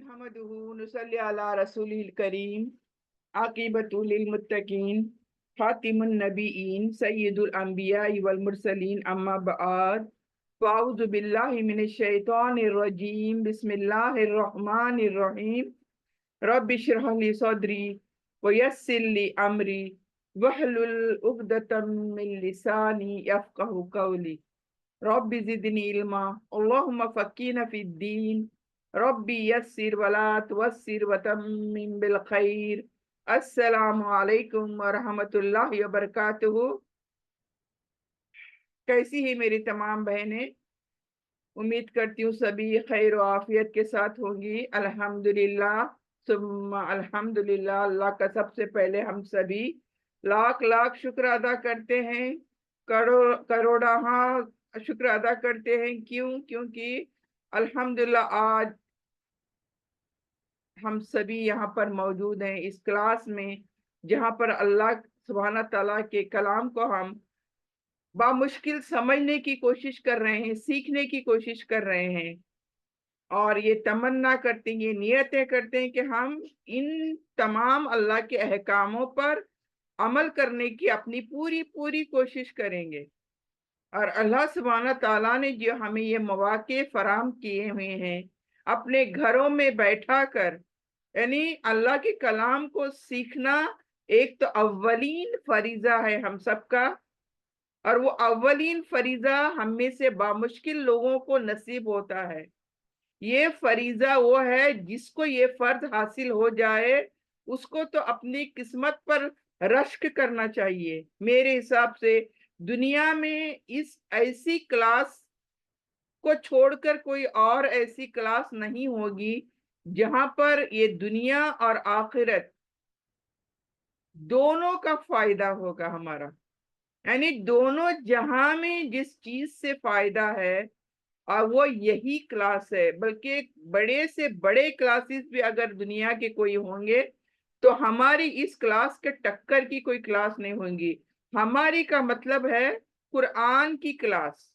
नहमदुहु नुसल्ली अला रसूलिल करीम आकिबतुल लिल मुत्तकीन खातिमुन नबीयीन सय्यिदुल अंबिया वल मुरसलीन अम्मा बअद फ़अऊज़ु बिल्लाहि मिनश शैतानिर रजीम बिस्मिल्लाहिर रहमानिर रहीम रब्बि इश्रह ली सदरी व यस्सिर ली अमरी वहलुल उक़दतम मिन लिसानी यफ़क़हु क़ौली रब्बि ज़िदनी इल्मा अल्लाहुम्मा फ़क़्हिना फ़िद्दीन रब्बी यस्सिर वला तुअस्सिर वतम्मिम बिल खैर। अस्सलामु अलैकुम व रहमतुल्लाहि व बरकातुहू। कैसी है मेरी तमाम बहनें? उम्मीद करती हूँ सभी खैर व आफियत के साथ होंगी। अल्हम्दुलिल्लाह सुम्मा अल्हम्दुलिल्लाह। अल्लाह का सबसे पहले हम सभी लाख लाख शुक्र अदा करते हैं, करोड़ाहा शुक्र अदा करते हैं। क्योंकि अल्हम्दुलिल्लाह आज हम सभी यहाँ पर मौजूद हैं इस क्लास में, जहाँ पर अल्लाह सुब्हाना ताला के कलाम को हम बामुश्किल समझने की कोशिश कर रहे हैं, सीखने की कोशिश कर रहे हैं, और ये तमन्ना करते हैं, ये नियतें करते हैं कि हम इन तमाम अल्लाह के अहकामों पर अमल करने की अपनी पूरी पूरी कोशिश करेंगे। और अल्लाह सुब्हाना ताला ने जो हमें ये मौके फराहम किए हुए हैं अपने घरों में बैठा कर, यानी अल्लाह के कलाम को सीखना एक तो अव्वलीन फरीजा है हम सबका, और वो अव्वलीन फरीजा हम में से बामुश्किल लोगों को नसीब होता है। ये फरीजा वो है जिसको ये फर्ज हासिल हो जाए उसको तो अपनी किस्मत पर रश्क करना चाहिए। मेरे हिसाब से दुनिया में इस ऐसी क्लास को छोड़कर कोई और ऐसी क्लास नहीं होगी जहां पर ये दुनिया और आखिरत दोनों का फायदा होगा हमारा। यानी दोनों जहां में जिस चीज से फायदा है और वो यही क्लास है। बल्कि बड़े से बड़े क्लासेस भी अगर दुनिया के कोई होंगे तो हमारी इस क्लास के टक्कर की कोई क्लास नहीं होंगी। हमारी का मतलब है कुरान की क्लास,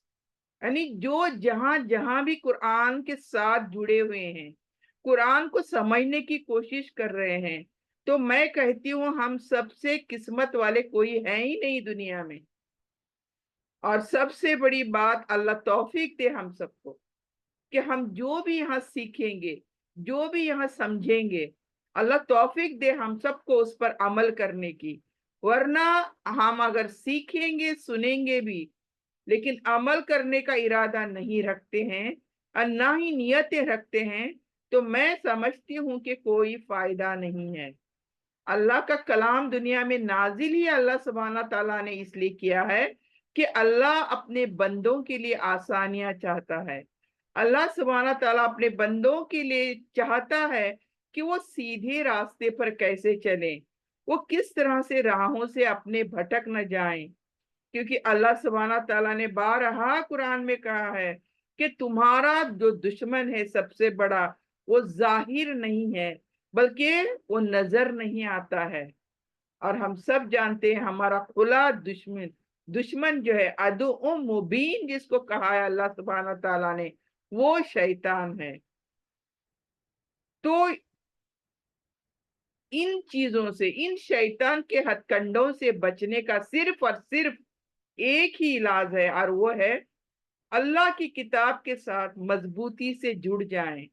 यानी जो जहां जहां भी कुरान के साथ जुड़े हुए हैं, कुरान को समझने की कोशिश कर रहे हैं, तो मैं कहती हूँ हम सबसे किस्मत वाले कोई है ही नहीं दुनिया में। और सबसे बड़ी बात अल्लाह तौफीक दे हम सबको कि हम जो भी यहाँ सीखेंगे, जो भी यहाँ समझेंगे, अल्लाह तौफीक दे हम सबको उस पर अमल करने की। वरना हम अगर सीखेंगे सुनेंगे भी लेकिन अमल करने का इरादा नहीं रखते हैं और ना ही नियतें रखते हैं तो मैं समझती हूँ कि कोई फायदा नहीं है। अल्लाह का कलाम दुनिया में नाजिल ही अल्लाह सुब्हाना ताला ने इसलिए किया है कि अल्लाह अपने बंदों के लिए आसानियां चाहता है। अल्लाह सुब्हाना ताला अपने बंदों के लिए चाहता है कि वो सीधे रास्ते पर कैसे चलें, वो किस तरह से राहों से अपने भटक न जाएं। क्योंकि अल्लाह सुब्हाना ताला ने बारहा कुरान में कहा है कि तुम्हारा जो दुश्मन है सबसे बड़ा, वो जाहिर नहीं है बल्कि वो नजर नहीं आता है। और हम सब जानते हैं हमारा खुला दुश्मन दुश्मन जो है अदु मुबीन जिसको कहा है अल्लाह सुब्हाना ताला ने, वो शैतान है। तो इन चीजों से, इन शैतान के हथकंडों से बचने का सिर्फ और सिर्फ एक ही इलाज है, और वो है अल्लाह की किताब के साथ मजबूती से जुड़ जाएं।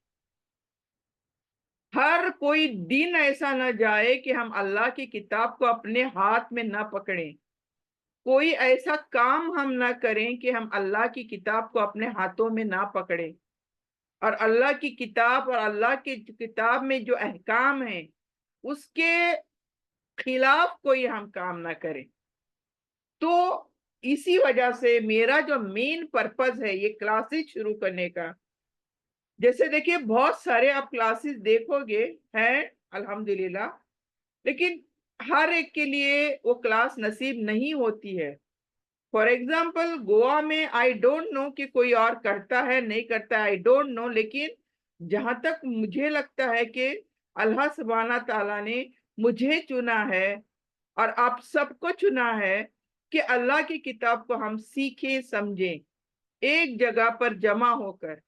हर कोई दिन ऐसा न जाए कि हम अल्लाह की किताब को अपने हाथ में ना पकड़ें। कोई ऐसा काम हम ना करें कि हम अल्लाह की किताब को अपने हाथों में ना पकड़ें, और अल्लाह की किताब और अल्लाह की किताब में जो अहकाम है उसके खिलाफ कोई हम काम ना करें। तो इसी वजह से मेरा जो मेन पर्पस है ये क्लासेस शुरू करने का, जैसे देखिए बहुत सारे आप क्लासेस देखोगे हैं अल्हम्दुलिल्लाह, लेकिन हर एक के लिए वो क्लास नसीब नहीं होती है। फॉर एग्जाम्पल गोवा में आई डोंट नो कि कोई और करता है नहीं करता है, आई डोंट नो, लेकिन जहां तक मुझे लगता है कि अल्लाह सुब्हाना ताला ने मुझे चुना है और आप सबको चुना है कि अल्लाह की किताब को हम सीखें समझें एक जगह पर जमा होकर।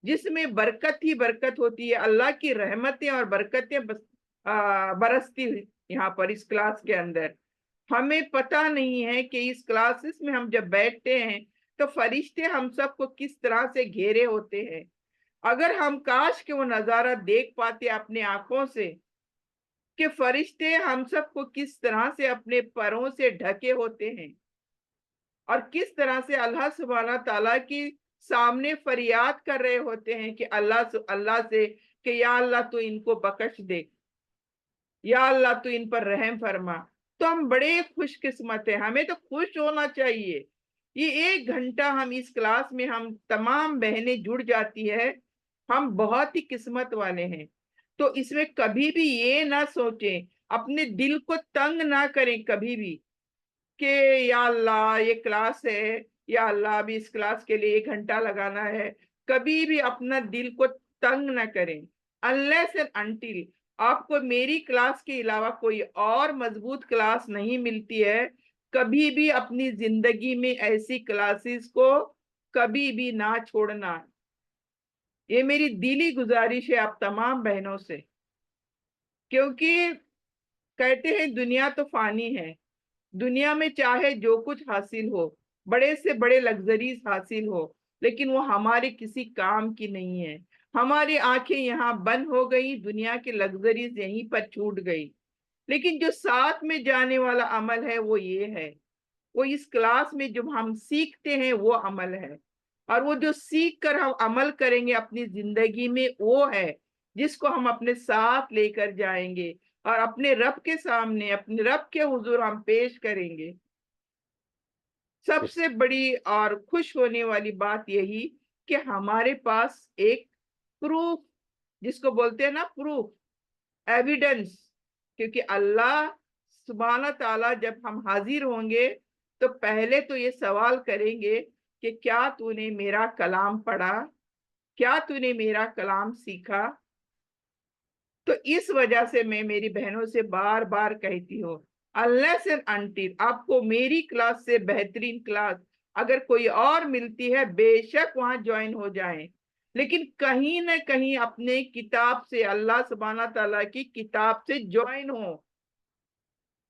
जिसमें बरकत ही बरकत होती है, अल्लाह की रहमतें और बरकतें बरसती हुई यहाँ पर इस क्लास के अंदर। हमें पता नहीं है कि इस क्लासेस में हम जब बैठते हैं तो फरिश्ते हम सबको किस तरह से घेरे होते हैं। अगर हम काश के वो नजारा देख पाते अपने आंखों से कि फरिश्ते हम सबको किस तरह से अपने परों से ढके होते हैं और किस तरह से अल्लाह सुब्हाना ताला की सामने फरियाद कर रहे होते हैं कि अल्लाह से कि या अल्लाह तू इनको बख्श दे, या अल्लाह तू इन पर रहम फरमा। तो हम बड़े खुशकिस्मत हैं, हमें तो खुश होना चाहिए। ये 1 घंटा हम इस क्लास में हम तमाम बहनें जुड़ जाती है, हम बहुत ही किस्मत वाले हैं। तो इसमें कभी भी ये ना सोचें, अपने दिल को तंग ना करें कभी भी कि या अल्लाह ये क्लास है, या अल्लाह अभी इस क्लास के लिए 1 घंटा लगाना है। कभी भी अपना दिल को तंग ना करें। अनलेस एंड अनटिल आपको मेरी क्लास के अलावा कोई और मजबूत क्लास नहीं मिलती है, कभी भी अपनी जिंदगी में ऐसी क्लासेस को कभी भी ना छोड़ना। ये मेरी दिली गुजारिश है आप तमाम बहनों से, क्योंकि कहते हैं दुनिया तो फानी है, दुनिया में चाहे जो कुछ हासिल हो, बड़े से बड़े लग्जरीज हासिल हो, लेकिन वो हमारे किसी काम की नहीं है। हमारी आंखें यहाँ बंद हो गई, दुनिया की लग्जरीज यहीं पर छूट गई। लेकिन जो साथ में जाने वाला अमल है वो ये है, वो इस क्लास में जो हम सीखते हैं वो अमल है। और वो जो सीख कर हम अमल करेंगे अपनी जिंदगी में, वो है जिसको हम अपने साथ लेकर जाएंगे और अपने रब के सामने, अपने रब के हुजूर हम पेश करेंगे। सबसे बड़ी और खुश होने वाली बात यही कि हमारे पास एक प्रूफ, जिसको बोलते हैं ना प्रूफ, एविडेंस। क्योंकि अल्लाह सुब्हाना ताला जब हम हाजिर होंगे तो पहले तो ये सवाल करेंगे कि क्या तूने मेरा कलाम पढ़ा, क्या तूने मेरा कलाम सीखा। तो इस वजह से मैं मेरी बहनों से बार बार कहती हूँ, अनलेस एंड अनटिल आपको मेरी क्लास से बेहतरीन क्लास अगर कोई और मिलती है, बेशक वहां ज्वाइन हो जाएं, लेकिन कहीं ना कहीं अपने किताब से, अल्लाह सुब्हाना ताला की किताब से ज्वाइन हो,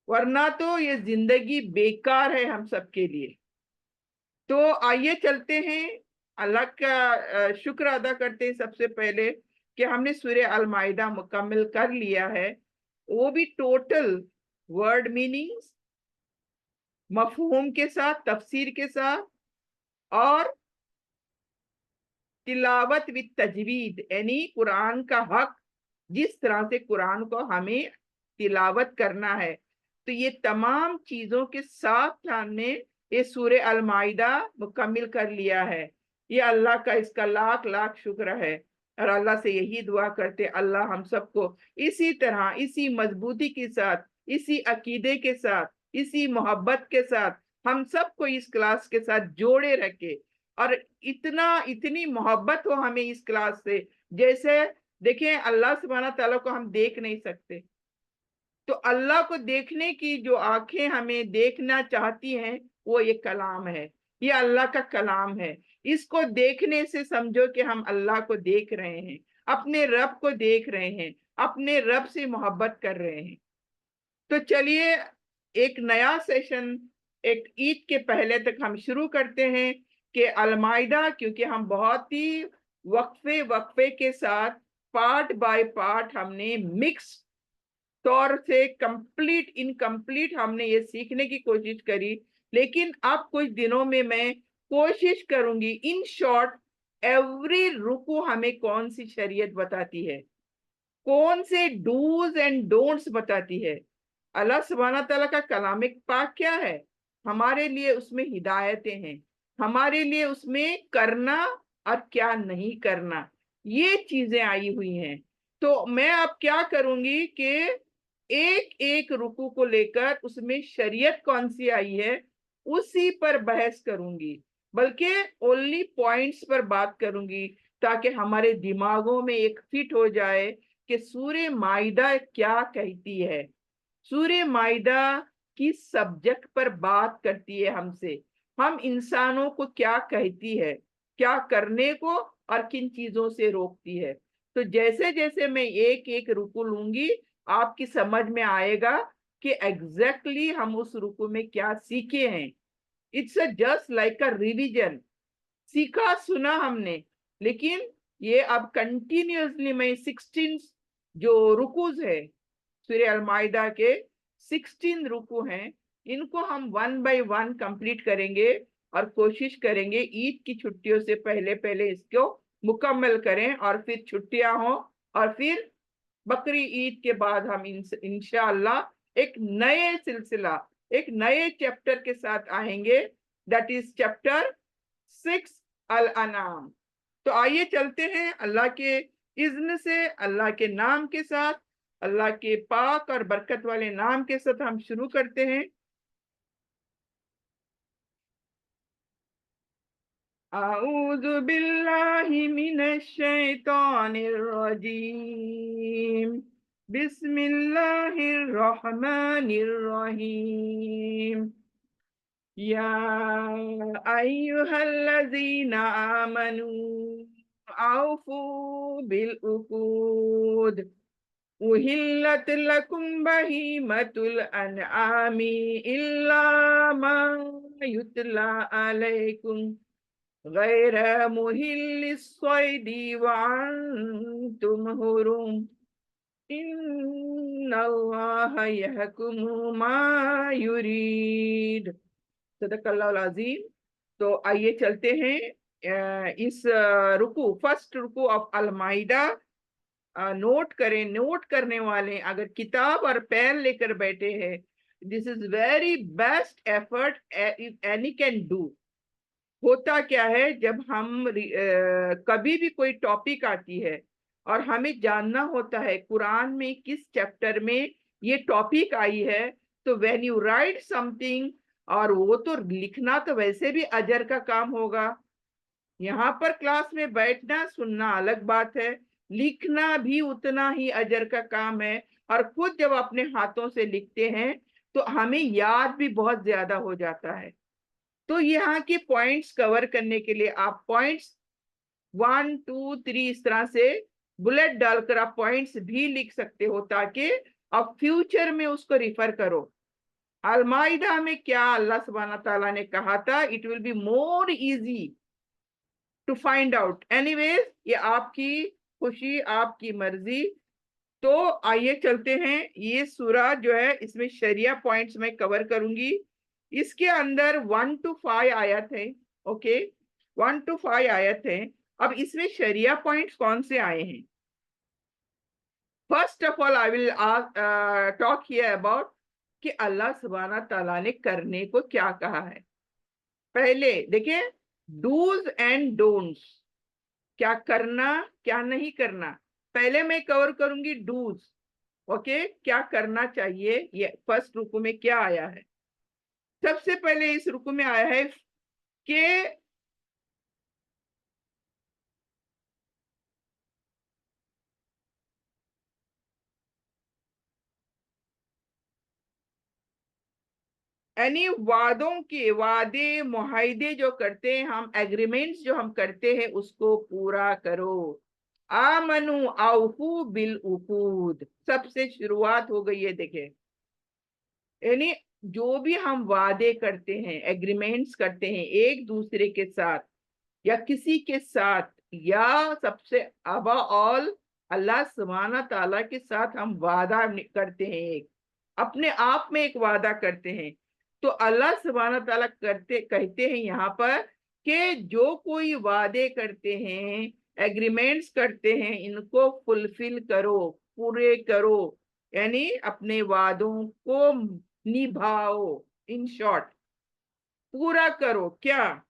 वरना तो ये जिंदगी बेकार है हम सबके लिए। तो आइए चलते हैं, अल्लाह का शुक्र अदा करते हैं सबसे पहले कि हमने सूरह अल माइदा मुकम्मल कर लिया है, वो भी टोटल वर्ड मीनिंग्स, मफहूम के साथ, तफसीर के साथ, और तिलावत विद तजवीद, यानी कुरान का हक, जिस तरह से कुरान को हमें तिलावत करना है। तो ये तमाम चीजों के साथ हमने ये सूरह अल माइदा मुकम्मल कर लिया है। ये अल्लाह का इसका लाख लाख शुक्र है। और अल्लाह से यही दुआ करते अल्लाह हम सबको इसी तरह, इसी मजबूती के साथ, इसी अकीदे के साथ, इसी मोहब्बत के साथ हम सबको इस क्लास के साथ जोड़े रखे। और इतनी मोहब्बत हो हमें इस क्लास से। जैसे देखें, अल्लाह सुब्हाना ताला को हम देख नहीं सकते, तो अल्लाह को देखने की जो आंखें हमें देखना चाहती हैं वो ये कलाम है, ये अल्लाह का कलाम है। इसको देखने से समझो कि हम अल्लाह को देख रहे हैं, अपने रब को देख रहे हैं, अपने रब से मोहब्बत कर रहे हैं। तो चलिए एक नया सेशन एक ईद के पहले तक हम शुरू करते हैं कि अलमाइदा, क्योंकि हम बहुत ही वक्फे वक्फे के साथ पार्ट बाय पार्ट हमने मिक्स तौर से कंप्लीट इनकम्प्लीट हमने ये सीखने की कोशिश करी। लेकिन अब कुछ दिनों में मैं कोशिश करूंगी, इन शॉर्ट एवरी रुकू हमें कौन सी शरीयत बताती है, कौन से डूज एंड डोंट्स बताती है। अल्लाह सुब्हाना ताला का कलाम पाक क्या है, हमारे लिए उसमें हिदायतें हैं, हमारे लिए उसमें करना और क्या नहीं करना, ये चीजें आई हुई हैं। तो मैं अब क्या करूंगी कि एक एक रुकू को लेकर उसमें शरीयत कौन सी आई है उसी पर बहस करूंगी, बल्कि ओनली पॉइंट्स पर बात करूंगी, ताकि हमारे दिमागों में एक फिट हो जाए कि सूरह माइदा क्या कहती है। सूरह माइदा की सब्जेक्ट पर बात करती है हमसे, हम इंसानों को क्या कहती है। क्या करने को और किन चीजों से रोकती है। तो जैसे जैसे मैं एक एक रुकू लूंगी आपकी समझ में आएगा कि एग्जैक्टली हम उस रुकू में क्या सीखे हैं। It's just like a revision. सीखा सुना हमने, लेकिन ये अब कंटिन्यूअसली मैं 16 जो रुकूज है सूरह अल माइदा के 16 रुकू हैं, इनको हम 1 बाय 1 कंप्लीट करेंगे और कोशिश करेंगे ईद की छुट्टियों से पहले पहले इसको मुकम्मल करें, और फिर छुट्टियां हो और फिर बकरी ईद के बाद हम इंशाअल्लाह एक नए सिलसिला, एक नए चैप्टर के साथ आएंगे, दैट इज चैप्टर 6 अल अनाम। तो आइए चलते हैं अल्लाह के इज्न से, अल्लाह के नाम के साथ, अल्लाह के पाक और बरकत वाले नाम के साथ हम शुरू करते हैं। अऊज़ु बिल्लाहि मिनश शैतानिर रजीम, बिस्मिल्लाहिर रहमानिर रहीम। या अय्युहल्लज़ीना आमनू औफू बिल उक़ूद उहिल्लत लकुम बहीमतुल अनआमी इल्ला मा युतला अलैकुम गैर मुहिल्लिस सैदी व अंतुम हुरुम इन्नल्लाह यहकुमु मा युरीद। सदकल्लाहुल अज़ीम। तो आइए चलते हैं इस रुकू, फर्स्ट रुकू ऑफ अल माइदा। नोट करें, नोट करने वाले अगर किताब और पेन लेकर बैठे हैं, this is very best effort any can do. होता क्या है, जब हम कभी भी कोई टॉपिक आती है और हमें जानना होता है कुरान में किस चैप्टर में ये टॉपिक आई है, तो व्हेन यू राइट समथिंग, और वो तो लिखना तो वैसे भी अजर का काम होगा, यहाँ पर क्लास में बैठना सुनना अलग बात है, लिखना भी उतना ही अजर का काम है। और खुद जब अपने हाथों से लिखते हैं तो हमें याद भी बहुत ज्यादा हो जाता है। तो यहाँ के पॉइंट्स कवर करने के लिए आप पॉइंट्स 1 2 3 इस तरह से बुलेट डालकर आप पॉइंट्स भी लिख सकते हो, ताकि आप फ्यूचर में उसको रिफर करो। अल-माइदा में क्या अल्लाह सुब्हानहू व तआला ने कहा था, it will be more easy to find out. Anyways, ये आपकी खुशी, आपकी मर्जी। तो आइए चलते हैं। ये सूरा जो है इसमें शरिया पॉइंट्स में कवर करूंगी। इसके अंदर 1 to 5 आयत है। ओके, 1 to 5 आयत है। अब इसमें शरिया पॉइंट्स कौन से आए हैं? First of all I will talk here about कि अल्लाह सुब्हाना ताला ने करने को क्या कहा है। पहले देखिए, डूज एंड डोंट्स, क्या करना क्या नहीं करना। पहले मैं कवर करूंगी डूज। ओके, क्या करना चाहिए, ये फर्स्ट रुकू में क्या आया है। सबसे पहले इस रुकू में आया है कि यानी वादों के, वादे मुआहदे जो करते हैं हम, एग्रीमेंट्स जो हम करते हैं उसको पूरा करो। आमनु औफू बिल उकूद, सबसे शुरुआत हो गई है। देखे, यानी जो भी हम वादे करते हैं, एग्रीमेंट्स करते हैं एक दूसरे के साथ या किसी के साथ, या सबसे अबा ऑल अल्लाह सुब्हाना ताला के साथ हम वादा करते हैं, एक अपने आप में एक वादा करते हैं। तो अल्लाह सुब्हाना ताला कहते हैं यहाँ पर कि जो कोई वादे करते हैं, एग्रीमेंट्स करते हैं, इनको फुलफिल करो, पूरे करो, यानी अपने वादों को निभाओ। इन शॉर्ट, पूरा करो। क्या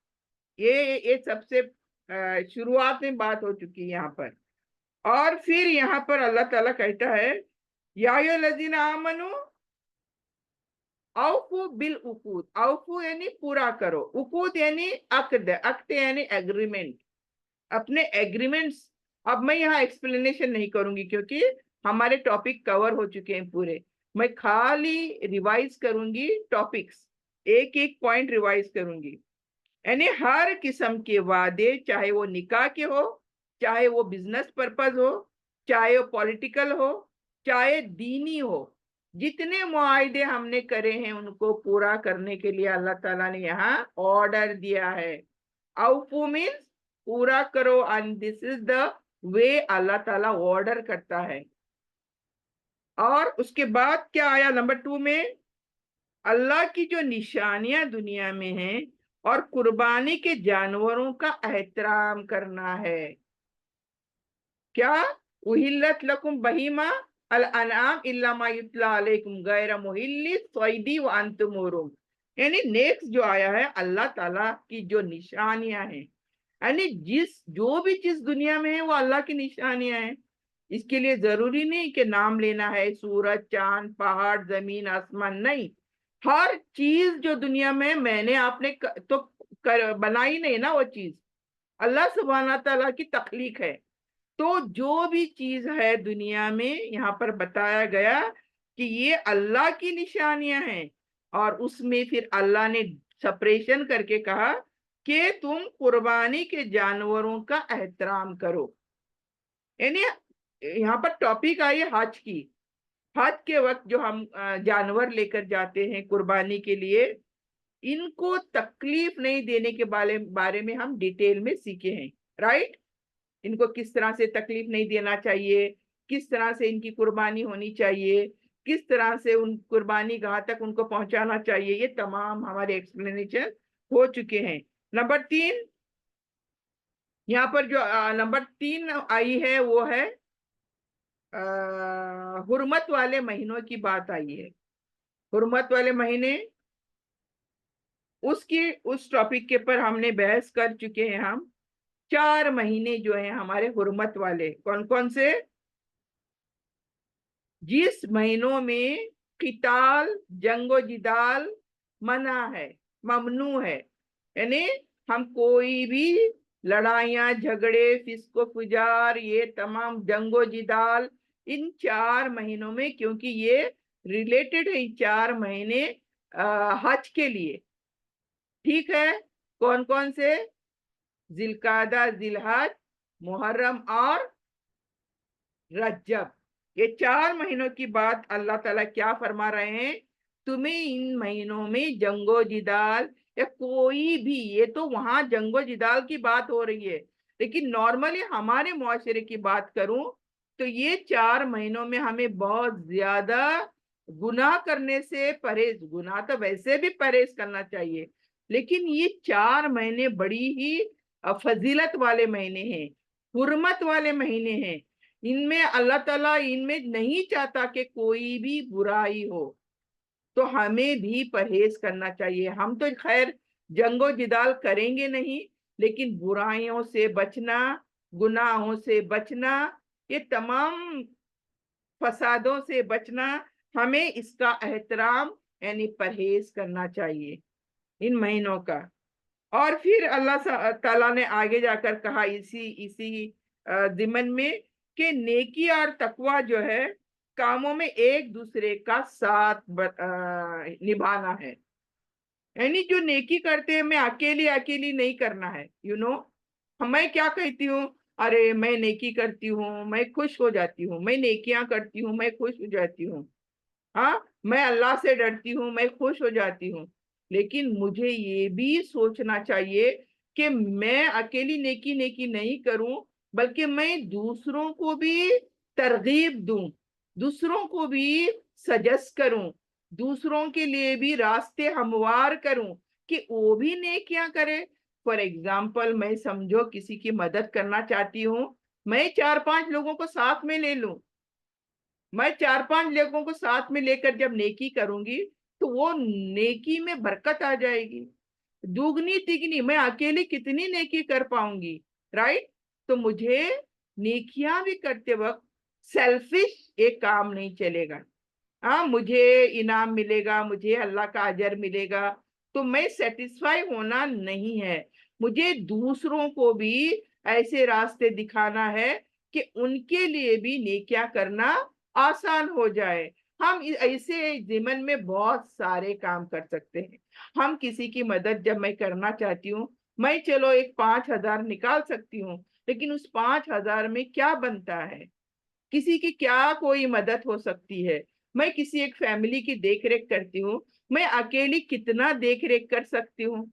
ये सबसे शुरुआत में बात हो चुकी है यहाँ पर। और फिर यहाँ पर अल्लाह ताला कहता है, या अय्युहल्लज़ीना आमनू औफू बिल उकूद। औफू यानी पूरा करो, उकूद यानी अक्द, अक्द यानी एग्रीमेंट, अपने एग्रीमेंट्स। अब मैं यहाँ एक्सप्लेनेशन नहीं करूंगी क्योंकि हमारे टॉपिक कवर हो चुके हैं पूरे। मैं खाली रिवाइज करूंगी टॉपिक्स, एक एक पॉइंट रिवाइज करूंगी। यानी हर किस्म के वादे, चाहे वो निकाह के हो, चाहे वो बिजनेस पर्पस हो, चाहे वो पॉलिटिकल हो, चाहे दीनी हो, जितने मुआहदे हमने करे हैं उनको पूरा करने के लिए अल्लाह ताला ने यहाँ ऑर्डर दिया है। औफू मीन्स पूरा करो, and this is the way Allah ताला ऑर्डर करता है। और उसके बाद क्या आया नंबर 2 में? अल्लाह की जो निशानियां दुनिया में हैं और कुर्बानी के जानवरों का एहतराम करना है। क्या? उहिल्लत लकुम बहीमा अल अनआम इल्ला मा युतला अलैकुम गैर मुहिल्लि सैदी व अंतुम हुरुम। यानी नेक्स्ट जो आया है, अल्लाह ताला की जो निशानियां हैं, यानी जो भी चीज दुनिया में है वो अल्लाह की निशानियां हैं। इसके लिए जरूरी नहीं कि नाम लेना है सूरज, चांद, पहाड़, जमीन, आसमान, नहीं। हर चीज जो दुनिया में मैंने आपने बनाई नहीं ना, वो चीज अल्लाह सुब्हाना ताला की तख्लीक है। तो जो भी चीज है दुनिया में यहाँ पर बताया गया कि ये अल्लाह की निशानियां हैं, और उसमें फिर अल्लाह ने सेपरेशन करके कहा कि तुम कुर्बानी के जानवरों का एहतराम करो। यानी यहाँ पर टॉपिक आई हज की। हज के वक्त जो हम जानवर लेकर जाते हैं कुर्बानी के लिए, इनको तकलीफ नहीं देने के बारे में हम डिटेल में सीखे हैं, राइट? इनको किस तरह से तकलीफ नहीं देना चाहिए, किस तरह से इनकी कुर्बानी होनी चाहिए, किस तरह से उन कुर्बानी गाह तक उनको पहुंचाना चाहिए, ये तमाम हमारे एक्सप्लेनेशन हो चुके हैं। नंबर 3, यहाँ पर जो नंबर 3 आई है वो है हुर्मत वाले महीनों की बात आई है। हुर्मत वाले महीने, उस टॉपिक के पर हमने बहस कर चुके हैं हम। 4 महीने जो हैं हमारे हुर्मत वाले, कौन कौन से? जिस महीनों में किताल, जंगो जिदाल मना है, ममनू है, यानी हम कोई भी लड़ाइयां, झगड़े, फिस्को फुजार, ये तमाम जंगो जिदाल इन 4 महीनों में, क्योंकि ये रिलेटेड है 4 महीने हज के लिए। ठीक है? कौन कौन से? जिलकादा, जिलहज, मुहर्रम और रजब। ये 4 महीनों की बात अल्लाह ताला क्या फरमा रहे हैं? तुम्हें इन महीनों में जंगो जिदाल या कोई भी, ये तो वहां जंगो जिदाल की बात हो रही है, लेकिन नॉर्मली हमारे मुआशरे की बात करूं तो ये 4 महीनों में हमें बहुत ज्यादा गुनाह करने से परहेज, गुनाह तो वैसे भी परहेज करना चाहिए, लेकिन ये 4 महीने बड़ी ही फजीलत वाले महीने हैं, हुर्मत वाले महीने हैं। इनमें अल्लाह ताला इनमें नहीं चाहता कि कोई भी बुराई हो, तो हमें भी परहेज करना चाहिए। हम तो खैर जंगो जिदाल करेंगे नहीं, लेकिन बुराइयों से बचना, गुनाहों से बचना, ये तमाम फसादों से बचना, हमें इसका एहतराम यानी परहेज करना चाहिए इन महीनों का। और फिर अल्लाह ताला ने आगे जाकर कहा इसी इसी दिमन में कि नेकी और तकवा जो है कामों में एक दूसरे का साथ निभाना है। यानी जो नेकी करते हैं, मैं अकेली अकेली नहीं करना है, मैं क्या कहती हूँ? अरे मैं नेकी करती हूँ, मैं खुश हो जाती हूँ, मैं नेकियां करती हूँ, मैं खुश हो जाती हूँ। हाँ, मैं अल्लाह से डरती हूँ, मैं खुश हो जाती हूँ। लेकिन मुझे ये भी सोचना चाहिए कि मैं अकेली नेकी नेकी नहीं करूं, बल्कि मैं दूसरों को भी तरगीब दूं, दूसरों को भी सजेस्ट करूं, दूसरों के लिए भी रास्ते हमवार करूं कि वो भी नेकियां करें। फॉर एग्जाम्पल, मैं समझो किसी की मदद करना चाहती हूँ, मैं 4-5 लोगों को साथ में ले लूं, मैं 4-5 लोगों को साथ में लेकर जब नेकी करूंगी तो वो नेकी में बरकत आ जाएगी, दुगनी तिगनी। मैं अकेली कितनी नेकी कर पाऊंगी, राइट? तो मुझे नेकियां भी करते वक्त सेल्फिश एक काम नहीं चलेगा। हाँ, मुझे इनाम मिलेगा, मुझे अल्लाह का अजर मिलेगा, तो मैं सेटिस्फाई होना नहीं है। मुझे दूसरों को भी ऐसे रास्ते दिखाना है कि उनके लिए भी नेकियां करना आसान हो जाए। ہم ایسے ضمن میں بہت سارے کام کر سکتے ہیں. ہم کسی کی مدد جب میں کرنا چاہتی ہوں، میں چلو ایک 5,000 نکال سکتی ہوں، لیکن اس 5,000 میں کیا بنتا ہے؟ کسی کی کیا کوئی مدد ہو سکتی ہے؟ میں کسی ایک فیملی کی دیکھ ریکھ کرتی ہوں، میں اکیلی کتنا دیکھ ریکھ کر سکتی ہوں؟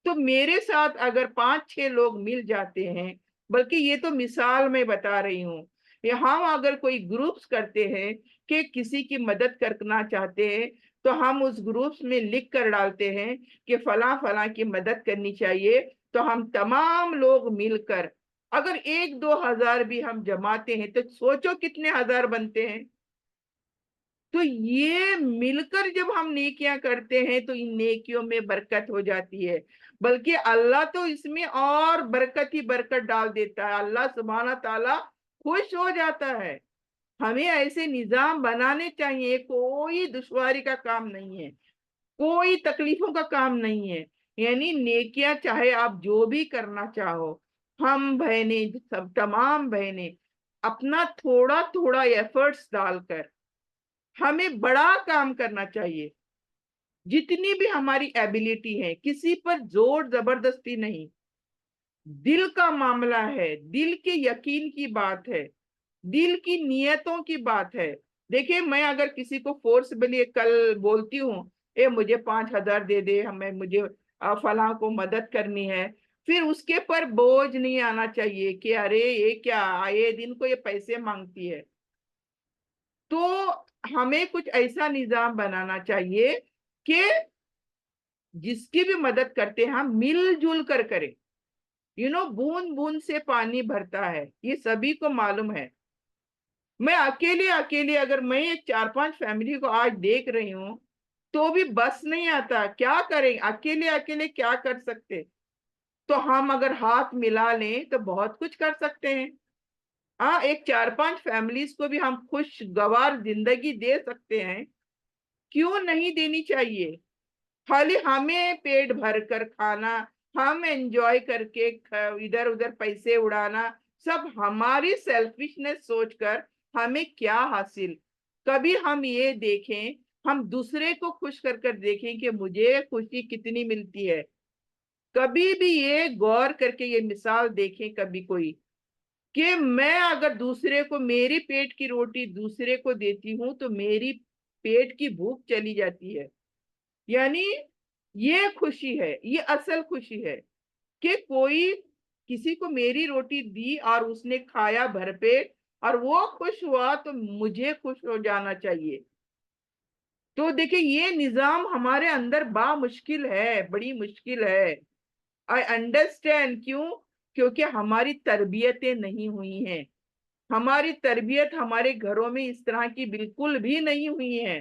تو میرے ساتھ اگر 5-6 لوگ مل جاتے ہیں، بلکہ یہ تو مثال میں بتا رہی ہوں، ہم اگر کوئی گروپس کرتے ہیں کہ کسی کی مدد کرنا چاہتے ہیں، تو ہم اس گروپس میں لکھ کر ڈالتے ہیں کہ فلاں فلاں کی مدد کرنی چاہیے. تو ہم تمام لوگ مل کر اگر 1-2 ہزار بھی ہم جماتے ہیں تو سوچو کتنے ہزار بنتے ہیں. تو یہ مل کر جب ہم نیکیاں کرتے ہیں تو ان نیکیوں میں برکت ہو جاتی ہے، بلکہ اللہ تو اس میں اور برکت ہی برکت ڈال دیتا ہے. اللہ سبحانہ تعالیٰ خوش ہو جاتا ہے. ہمیں ایسے نظام بنانے چاہیے. کوئی دشواری کا کام نہیں ہے، کوئی تکلیفوں کا کام نہیں ہے. یعنی نیکیاں چاہے آپ جو بھی کرنا چاہو، ہم بہنیں سب تمام بہنیں اپنا تھوڑا تھوڑا ایفرٹس ڈال کر ہمیں بڑا کام کرنا چاہیے. جتنی بھی ہماری ایبیلٹی ہے، کسی پر زور زبردستی نہیں، دل کا معاملہ ہے، دل کے یقین کی بات ہے، دل کی نیتوں کی بات ہے. دیکھیں میں اگر کسی کو فورسبلی کل بولتی ہوں اے مجھے 5,000 دے دے، مجھے فلاں کو مدد کرنی ہے، پھر اس کے پر بوجھ نہیں آنا چاہیے کہ ارے یہ کیا آئے دن کو یہ پیسے مانگتی ہے. تو ہمیں کچھ ایسا نظام بنانا چاہیے کہ جس کی بھی مدد کرتے ہیں ہم مل جل کر کریں. بوند بوند سے پانی بھرتا ہے، یہ سبھی کو معلوم ہے. میں اکیلے اگر میں ایک 4-5 فیملی کو آج دیکھ رہی ہوں تو بھی بس نہیں آتا. کیا کریں؟ اکیلے کیا کر سکتے؟ تو ہم اگر ہاتھ ملا لیں تو بہت کچھ کر سکتے ہیں. ہاں، ایک 4-5 فیملیز کو بھی ہم خوشگوار زندگی دے سکتے ہیں. کیوں نہیں دینی چاہیے؟ خالی ہمیں پیٹ بھر کر کھانا، ہم انجوائے کر کے ادھر ادھر پیسے اڑانا، سب ہماری سیلفشنس سوچ کر ہمیں کیا حاصل؟ کبھی ہم یہ دیکھیں، ہم دوسرے کو خوش کر کر دیکھیں کہ مجھے خوشی کتنی ملتی ہے. کبھی بھی یہ غور کر کے یہ مثال دیکھیں کبھی کوئی کہ میں اگر دوسرے کو میری پیٹ کی روٹی دوسرے کو دیتی ہوں تو میری پیٹ کی بھوک چلی جاتی ہے. یعنی یہ خوشی ہے، یہ اصل خوشی ہے کہ کوئی کسی کو میری روٹی دی اور اس نے کھایا بھر پیٹ اور وہ خوش ہوا تو مجھے خوش ہو جانا چاہیے. تو دیکھیں یہ نظام ہمارے اندر مشکل ہے، بڑی مشکل ہے. I understand کیوں؟ کیونکہ ہماری تربیتیں نہیں ہوئی ہیں. ہماری تربیت ہمارے گھروں میں اس طرح کی بالکل بھی نہیں ہوئی ہے.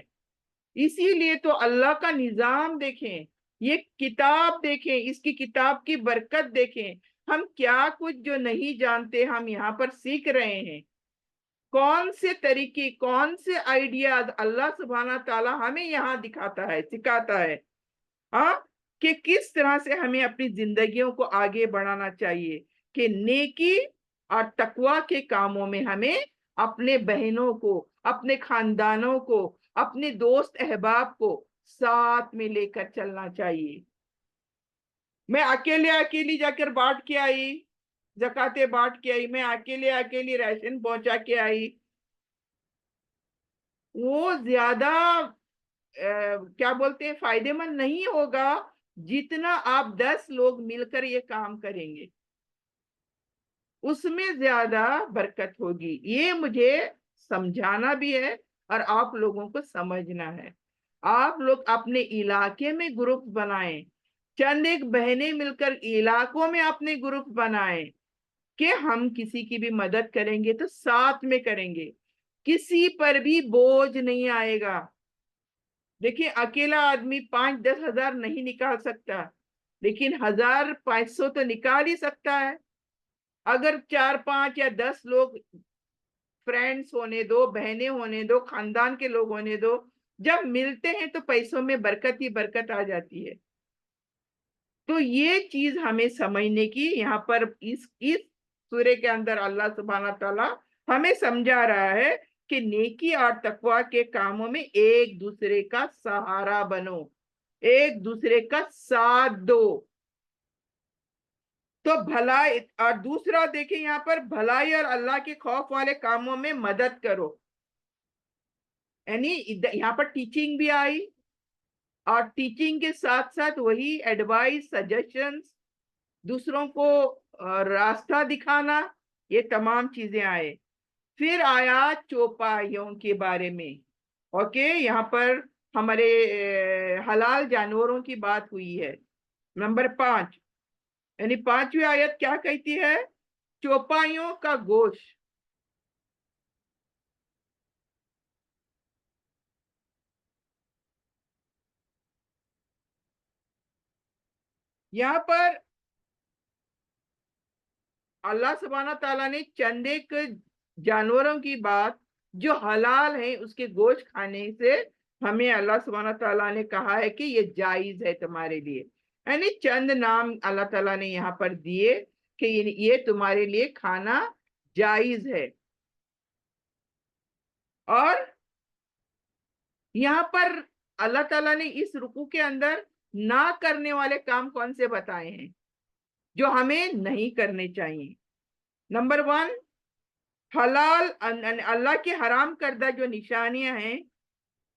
اسی لیے تو اللہ کا نظام دیکھیں، یہ کتاب دیکھیں، اس کی کتاب کی برکت دیکھیں. ہم کیا کچھ جو نہیں جانتے ہم یہاں پر سیکھ رہے ہیں. کون سے طریقے، کون سے آئیڈیاز اللہ سبحانہ تعالیٰ ہمیں یہاں دکھاتا ہے، سکھاتا ہے. ہاں، کہ کس طرح سے ہمیں اپنی زندگیوں کو آگے بڑھانا چاہیے کہ نیکی اور تقوی کے کاموں میں ہمیں اپنے بہنوں کو، اپنے خاندانوں کو، اپنے دوست احباب کو ساتھ میں لے کر چلنا چاہیے. میں اکیلی جا کر بانٹ کے آئی، زکاتیں بانٹ کے آئی، میں اکیلی راشن پہنچا کے آئی، وہ زیادہ کیا بولتے ہیں فائدے مند نہیں ہوگا جتنا آپ 10 لوگ مل کر یہ کام کریں گے. اس میں زیادہ برکت ہوگی. یہ مجھے سمجھانا بھی ہے اور آپ لوگوں کو سمجھنا ہے. آپ لوگ اپنے علاقے میں گروپ بنائیں، چند ایک بہنیں مل کر علاقوں میں اپنے گروپ بنائیں کہ ہم کسی کی بھی مدد کریں گے تو ساتھ میں کریں گے، کسی پر بھی بوجھ نہیں آئے گا. دیکھیں اکیلا آدمی 5-10 ہزار نہیں نکال سکتا، لیکن 1,500 تو نکال ہی سکتا ہے. اگر 4-5 یا 10 لوگ، فرینڈز ہونے دو، بہنیں ہونے دو، خاندان کے لوگ ہونے دو، جب ملتے ہیں تو پیسوں میں برکت ہی برکت آ جاتی ہے. تو یہ چیز ہمیں سمجھنے کی یہاں پر اس سورے کے اندر اللہ سبحانہ تعالیٰ ہمیں سمجھا رہا ہے कि नेकी और तकवा के कामों में एक दूसरे का सहारा बनो, एक दूसरे का साथ दो। तो भलाई, और दूसरा देखिए यहाँ पर, भलाई और अल्लाह के खौफ वाले कामों में मदद करो। यानी यहाँ पर टीचिंग भी आई, और टीचिंग के साथ साथ वही एडवाइस, सजेशंस, दूसरों को रास्ता दिखाना, ये तमाम चीजें आए। फिर आया चौपाइयों के बारे में। ओके, यहाँ पर हमारे हलाल जानवरों की बात हुई है। नंबर 5, यानी 5वीं आयत क्या कहती है? चौपाइयों का गोश्त। यहाँ पर अल्लाह सुब्हाना ताला ने चंद एक जानवरों की बात जो हलाल है उसके गोश्त खाने से हमें अल्लाह सुब्हाना ताला ने कहा है कि ये जायज है तुम्हारे लिए। यानी चंद नाम अल्लाह ताला ने यहाँ पर दिए कि ये तुम्हारे लिए खाना जायज है। और यहाँ पर अल्लाह ताला ने इस रुकू के अंदर ना करने वाले काम कौन से बताए हैं जो हमें नहीं करने चाहिए। नंबर 1, हलाल अल्लाह के हराम करदा जो निशानियां हैं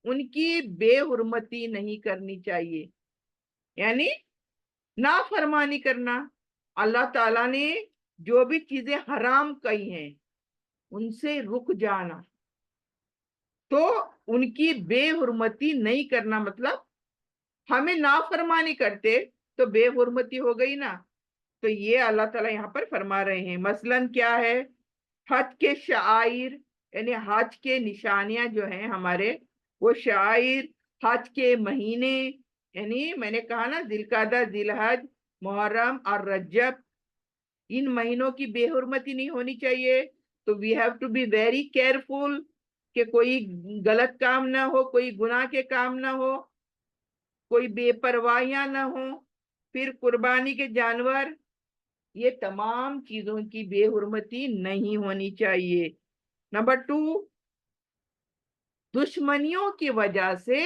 उनकी बेहुरमती नहीं करनी चाहिए, यानी नाफरमानी करना। अल्लाह ताला ने जो भी चीजें हराम कही हैं उनसे रुक जाना, तो उनकी बेहुरमती नहीं करना, मतलब हमें नाफरमानी करते तो बेहुरमती हो गई ना। तो ये अल्लाह ताला यहाँ पर फरमा रहे हैं। मसलन क्या है? हज के शाइर, यानी हज के निशानियां जो हैं हमारे, वो शाइर, हज के महीने, यानी मैंने कहा ना जिलकादा, जिलहज, मुहर्रम और रजब, इन महीनों की बेहुरमती नहीं होनी चाहिए। तो we have to be very careful कि कोई गलत काम ना हो, कोई गुनाह के काम ना हो, कोई बेपरवाहियां ना हो। फिर कुर्बानी के जानवर, ये तमाम चीजों की बेहुरमती नहीं होनी चाहिए। नंबर 2, दुश्मनियों की वजह से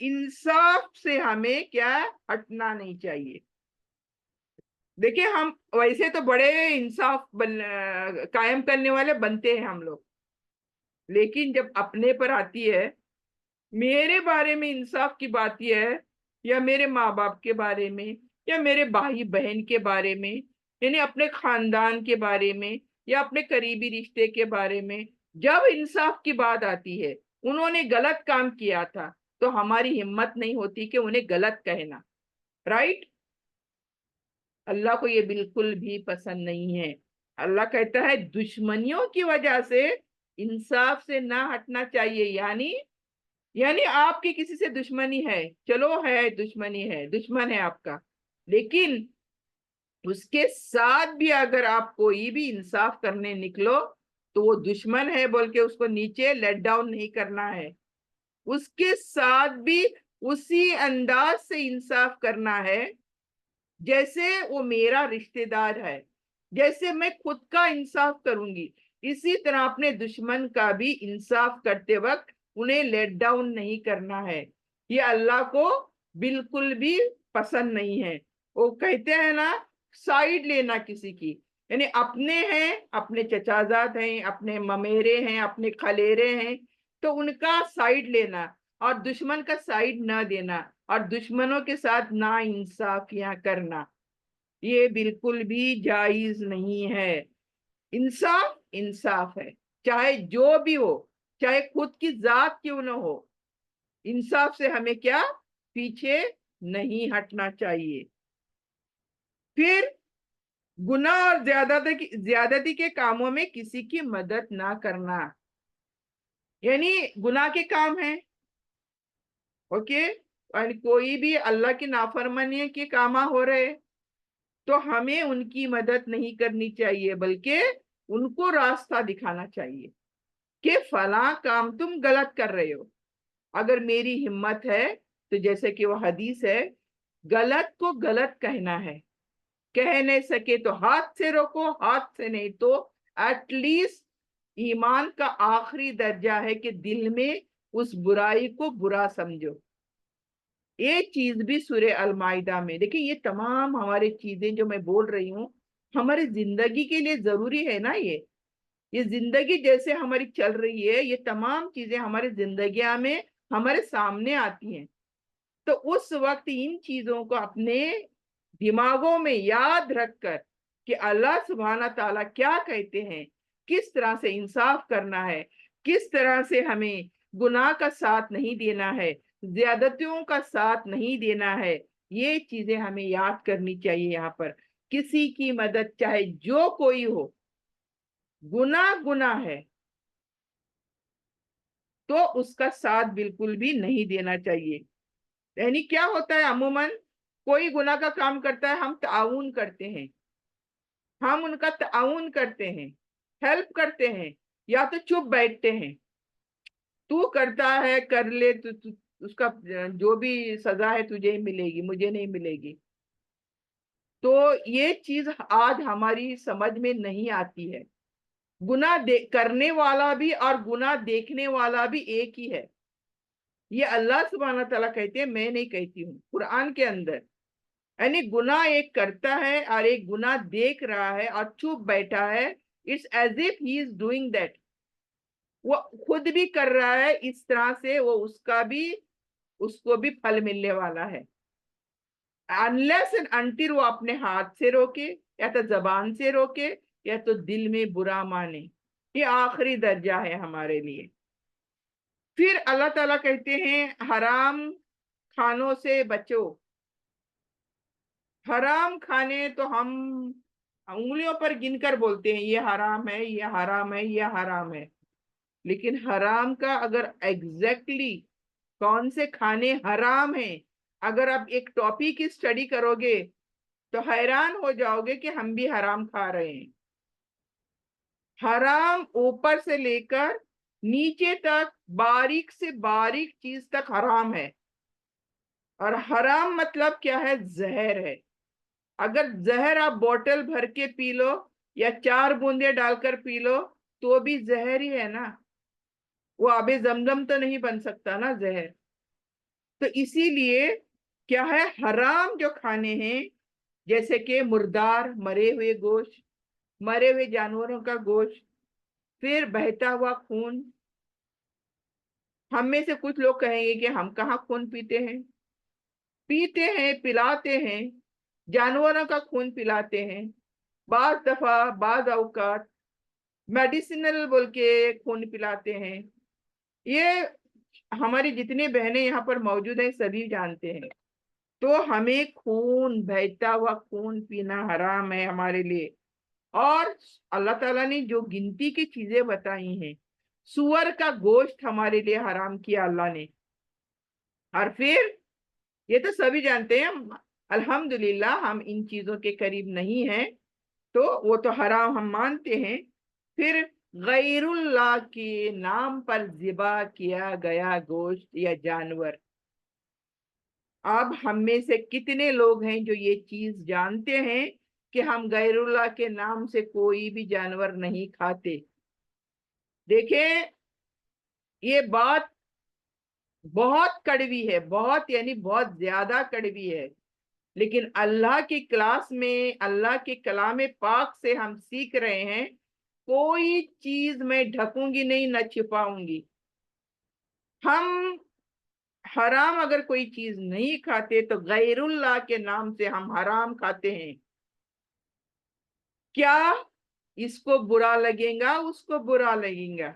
इंसाफ से हमें क्या हटना नहीं चाहिए। देखिए, हम वैसे तो बड़े इंसाफ कायम करने वाले बनते हैं हम लोग, लेकिन जब अपने पर आती है, मेरे बारे में इंसाफ की बात यह है, या मेरे माँ बाप के बारे में, या मेरे भाई बहन के बारे में, यानी अपने खानदान के बारे में, या अपने करीबी रिश्ते के बारे में, जब इंसाफ की बात आती है, उन्होंने गलत काम किया था, तो हमारी हिम्मत नहीं होती कि उन्हें गलत कहना। राइट? अल्लाह को ये बिल्कुल भी पसंद नहीं है। अल्लाह कहता है दुश्मनियों की वजह से इंसाफ से ना हटना चाहिए। यानी आपकी किसी से दुश्मनी है, चलो है दुश्मनी है, दुश्मन है आपका, लेकिन उसके साथ भी अगर आप कोई भी इंसाफ करने निकलो तो वो दुश्मन है बोल के उसको नीचे लेट डाउन नहीं करना है। उसके साथ भी उसी अंदाज से इंसाफ करना है जैसे वो मेरा रिश्तेदार है। जैसे मैं खुद का इंसाफ करूंगी, इसी तरह अपने दुश्मन का भी इंसाफ करते वक्त उन्हें लेट डाउन नहीं करना है। ये अल्लाह को बिल्कुल भी पसंद नहीं है। वो कहते हैं ना, साइड लेना किसी की, यानी अपने हैं, अपने चचाजाद हैं, अपने ममेरे हैं, अपने खलेरे हैं, तो उनका साइड लेना और दुश्मन का साइड ना देना और दुश्मनों के साथ ना इंसाफियां करना, ये बिल्कुल भी जायज नहीं है। इंसाफ इंसाफ है, चाहे जो भी हो, चाहे खुद की जात क्यों ना हो, इंसाफ से हमें क्या पीछे नहीं हटना चाहिए। फिर गुनाह और ज्यादती के कामों में किसी की मदद ना करना, यानी गुनाह के काम है, ओके, और कोई भी अल्लाह की नाफरमानी के काम हो रहे, तो हमें उनकी मदद नहीं करनी चाहिए, बल्कि उनको रास्ता दिखाना चाहिए कि फला काम तुम गलत कर रहे हो। अगर मेरी हिम्मत है तो जैसे कि वो हदीस है, गलत को गलत कहना है, कह नहीं सके तो हाथ से रोको, हाथ से नहीं तो एटलीस्ट ایمان کا آخری درجہ ہے کہ دل میں اس برائی کو برا سمجھو. ایک چیز بھی سورہ المائدہ میں دیکھیں، یہ تمام ہماری چیزیں جو میں بول رہی ہوں ہماری زندگی کے لیے ضروری ہے نا. یہ زندگی جیسے ہماری چل رہی ہے، یہ تمام چیزیں ہماری زندگیاں میں ہمارے سامنے آتی ہیں. تو اس وقت ان چیزوں کو اپنے دماغوں میں یاد رکھ کر کہ اللہ سبحانہ تعالیٰ کیا کہتے ہیں، کس طرح سے انصاف کرنا ہے، کس طرح سے ہمیں گناہ کا ساتھ نہیں دینا ہے، زیادتیوں کا ساتھ نہیں دینا ہے، یہ چیزیں ہمیں یاد کرنی چاہیے. یہاں پر کسی کی مدد چاہے جو کوئی ہو، گناہ گناہ ہے تو اس کا ساتھ بالکل بھی نہیں دینا چاہیے. یعنی کیا ہوتا ہے، عموماً کوئی گناہ کا کام کرتا ہے، ہم تعاون کرتے ہیں، ہم ان کا تعاون کرتے ہیں، ہیلپ کرتے ہیں، یا تو چپ بیٹھتے ہیں. تو کرتا ہے کر لے، اس کا جو بھی سزا ہے تجھے ہی ملے گی، مجھے نہیں ملے گی. تو یہ چیز آج ہماری سمجھ میں نہیں آتی ہے. گناہ کرنے والا بھی اور گناہ دیکھنے والا بھی ایک ہی ہے. یہ اللہ سبحانہ تعالیٰ کہتے ہیں، میں نہیں کہتی ہوں. قرآن کے اندر یعنی گناہ ایک کرتا ہے اور ایک گناہ دیکھ رہا ہے اور چپ بیٹھا ہے. It's as if he is doing that. وہ خود بھی کر رہا ہے اس طرح سے، وہ اس کو بھی پھل ملنے والا ہے. unless and until وہ اپنے ہاتھ سے روکے، یا تو زبان سے روکے، یا تو دل میں برا مانے. یہ آخری درجہ ہے ہمارے لیے. پھر اللہ تعالیٰ کہتے ہیں حرام کھانوں سے بچو. حرام کھانے تو ہم انگلیوں پر گن کر بولتے ہیں یہ حرام ہے، یہ حرام ہے، یہ حرام ہے. لیکن حرام کا اگر ایگزیکٹلی کون سے کھانے حرام ہیں، اگر آپ ایک ٹاپک کی اسٹڈی کرو گے تو حیران ہو جاؤ گے کہ ہم بھی حرام کھا رہے ہیں. حرام اوپر سے لے کر نیچے تک، باریک سے باریک چیز تک حرام ہے. اور حرام مطلب کیا ہے؟ زہر ہے. اگر زہر آپ بوٹل بھر کے پی لو یا 4 بوندے ڈال کر پی لو تو بھی زہر ہی ہے نا. وہ آب زمزم تو نہیں بن سکتا نا زہر. تو اسی لیے کیا ہے، حرام جو کھانے ہیں جیسے کہ مردار، مرے ہوئے گوشت، مرے ہوئے جانوروں کا گوشت، پھر بہتا ہوا خون. ہم میں سے کچھ لوگ کہیں گے کہ ہم کہاں خون پیتے ہیں. پیتے ہیں، پلاتے ہیں، جانوروں کا خون پلاتے ہیں. بعض دفعہ بعض اوقات میڈیسنل بول کے خون پلاتے ہیں. یہ ہماری جتنی بہنیں یہاں پر موجود ہیں سبھی جانتے ہیں. تو ہمیں خون، بہتا ہوا خون پینا حرام ہے ہمارے لیے. اور اللہ تعالیٰ نے جو گنتی کی چیزیں بتائی ہیں، سور کا گوشت ہمارے لیے حرام کیا اللہ نے. اور پھر یہ تو سبھی جانتے ہیں، الحمدللہ ہم ان چیزوں کے قریب نہیں ہیں، تو وہ تو حرام ہم مانتے ہیں. پھر غیر اللہ کے نام پر ذبح کیا گیا گوشت یا جانور. اب ہم میں سے کتنے لوگ ہیں جو یہ چیز جانتے ہیں کہ ہم غیر اللہ کے نام سے کوئی بھی جانور نہیں کھاتے. دیکھیں یہ بات بہت کڑوی ہے، بہت یعنی بہت زیادہ کڑوی ہے. لیکن اللہ کی کلاس میں، اللہ کے کلام پاک سے ہم سیکھ رہے ہیں کوئی چیز میں ڈھکوں گی نہیں، نہ چھپاؤں گی. ہم حرام اگر کوئی چیز نہیں کھاتے تو غیر اللہ کے نام سے ہم حرام کھاتے ہیں. کیا اس کو برا لگے گا؟ اس کو برا لگے گا.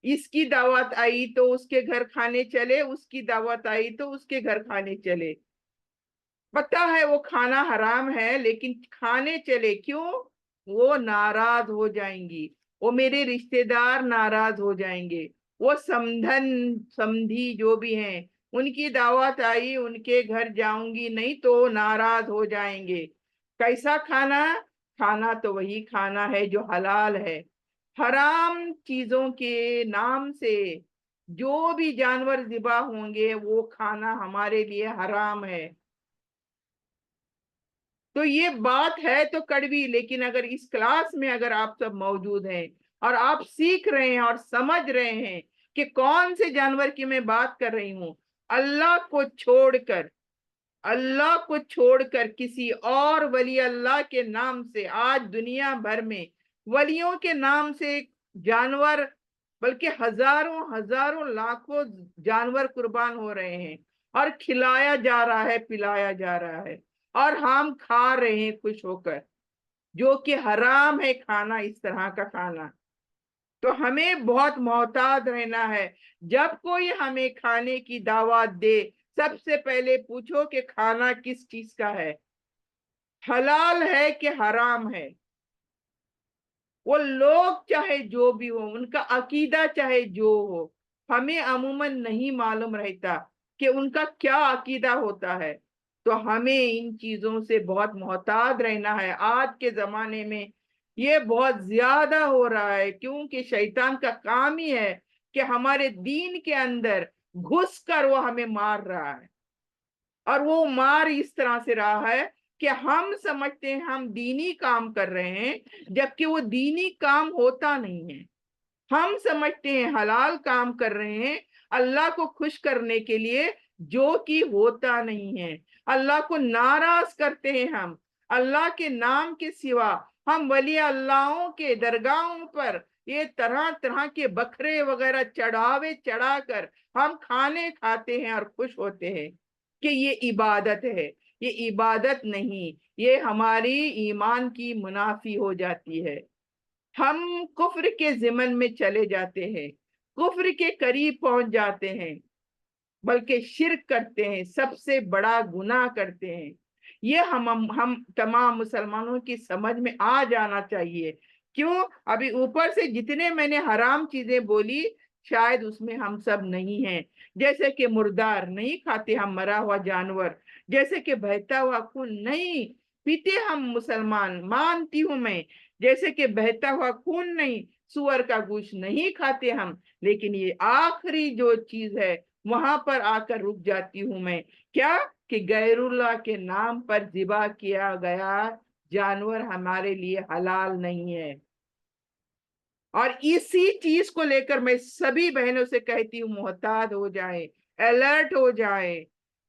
اس کی دعوت آئی تو اس کے گھر کھانے چلے، اس کی دعوت آئی تو اس کے گھر کھانے چلے. پتا ہے وہ کھانا حرام ہے لیکن کھانے چلے. کیوں؟ وہ ناراض ہو جائیں گی، وہ میرے رشتے دار ناراض ہو جائیں گے، وہ سمدھی جو بھی ہیں ان کی دعوت آئی، ان کے گھر جاؤں گی نہیں تو ناراض ہو جائیں گے. کیسا کھانا؟ کھانا تو وہی کھانا ہے جو حلال ہے. حرام چیزوں کے نام سے جو بھی جانور ذبح ہوں گے وہ کھانا ہمارے لیے حرام ہے. تو یہ بات ہے تو کڑوی، لیکن اگر اس کلاس میں اگر آپ سب موجود ہیں اور آپ सीख रहे हैं और समझ रहे हैं कि कौन से जानवर की मैं बात कर रही हूँ। अल्लाह को छोड़कर किसी और वली अल्लाह के नाम से आज दुनिया भर में वलियों के नाम से जानवर, बल्कि हजारों हजारों लाखों जानवर कुर्बान हो रहे हैं और खिलाया जा रहा है, पिलाया जा रहा है, और हम खा रहे हैं खुश होकर, जो कि हराम है खाना, इस तरह का खाना। तो हमें बहुत मोहतात रहना है। जब कोई हमें खाने की दावत दे, सबसे पहले पूछो कि खाना किस चीज का है, हलाल है कि हराम है। वो लोग चाहे जो भी हो, उनका अकीदा चाहे जो हो, हमें अमूमन नहीं मालूम रहता कि उनका क्या अकीदा होता है। तो हमें इन चीजों से बहुत मोहतात रहना है। आज के जमाने में ये बहुत ज्यादा हो रहा है, क्योंकि शैतान का काम ही है कि हमारे दीन के अंदर घुस कर वो हमें मार रहा है। और वो मार इस तरह से रहा है कि हम समझते हैं हम दीनी काम कर रहे हैं, जबकि वो दीनी काम होता नहीं है। हम समझते हैं हलाल काम कर रहे हैं अल्लाह को खुश करने के लिए, जो कि होता नहीं है। अल्लाह को नाराज करते हैं हम। अल्लाह के नाम के सिवा हम वली अल्लाहों के दरगाहों पर ये तरह तरह के बकरे वगैरह चढ़ावे चढ़ाकर हम खाने खाते हैं और खुश होते हैं कि ये इबादत है। ये इबादत नहीं, ये हमारी ईमान की मुनाफी हो जाती है। हम कुफ्र के ज़िमन में चले जाते हैं, कुफ्र के करीब पहुंच जाते हैं, बल्कि शिर्क करते हैं, सबसे बड़ा गुनाह करते हैं। ये हम तमाम मुसलमानों की समझ में आ जाना चाहिए। क्यों? अभी ऊपर से जितने मैंने हराम चीजें बोली, शायद उसमें हम सब नहीं हैं। जैसे कि मुर्दार नहीं खाते हम, मरा हुआ जानवर। जैसे कि बहता हुआ खून नहीं पीते हम मुसलमान, मानती हूं मैं। जैसे कि बहता हुआ खून नहीं, सुअर का गोश्त नहीं खाते हम। लेकिन ये आखिरी जो चीज है, वहां पर आकर रुक जाती हूं मैं। क्या? कि गैरुल्लाह के नाम पर ज़िबा किया गया जानवर हमारे लिए हलाल नहीं है। और इसी चीज को लेकर मैं सभी बहनों से कहती हूँ, मोहतात हो जाए, अलर्ट हो जाए।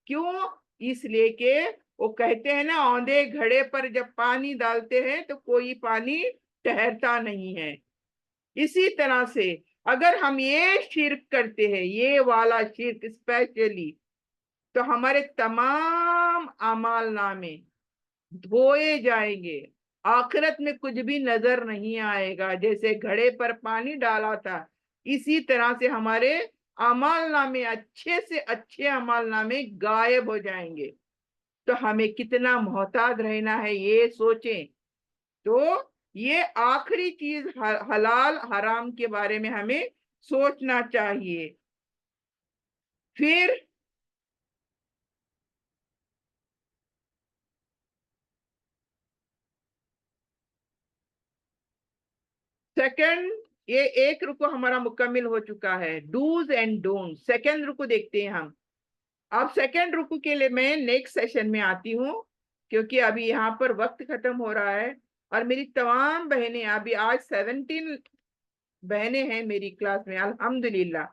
क्यों? इसलिए कि वो कहते हैं ना, औंधे घड़े पर जब पानी डालते हैं तो कोई पानी ठहरता नहीं है। इसी तरह से अगर हम ये शिर्क करते हैं, ये वाला शिर्क स्पेशली, तो हमारे तमाम अमाल नामे धोए जाएंगे। आखिरत में कुछ भी नजर नहीं आएगा। जैसे घड़े पर पानी डाला था, इसी तरह से हमारे अमाल नामे, अच्छे से अच्छे अमाल नामे गायब हो जाएंगे। तो हमें कितना मोहतात रहना है ये सोचें। तो ये आखिरी चीज हलाल हराम के बारे में हमें सोचना चाहिए। फिर सेकंड, ये एक रुको हमारा मुकम्मिल हो चुका है, डूज एंड डोंट। सेकंड रुको देखते हैं हम। अब सेकंड रुको के लिए मैं नेक्स्ट सेशन में आती हूँ, क्योंकि अभी यहाँ पर वक्त खत्म हो रहा है। और मेरी तमाम बहनें, अभी आज 17 बहनें हैं मेरी क्लास में, अल्हम्दुलिल्लाह।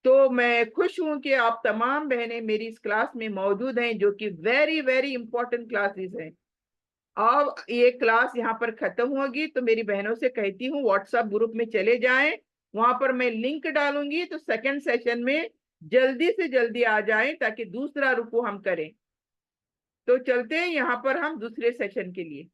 तो मैं खुश हूं कि आप तमाम बहनें मेरी इस क्लास में मौजूद हैं, जो कि वेरी वेरी इंपॉर्टेंट क्लासेस हैं। अब ये क्लास यहाँ पर खत्म होगी तो मेरी बहनों से कहती हूँ व्हाट्सएप ग्रुप में चले जाएं, वहां पर मैं लिंक डालूंगी, तो सेकंड सेशन में जल्दी से जल्दी आ जाएं ताकि दूसरा रुकू हम करें। तो चलते हैं यहाँ पर हम दूसरे सेशन के लिए।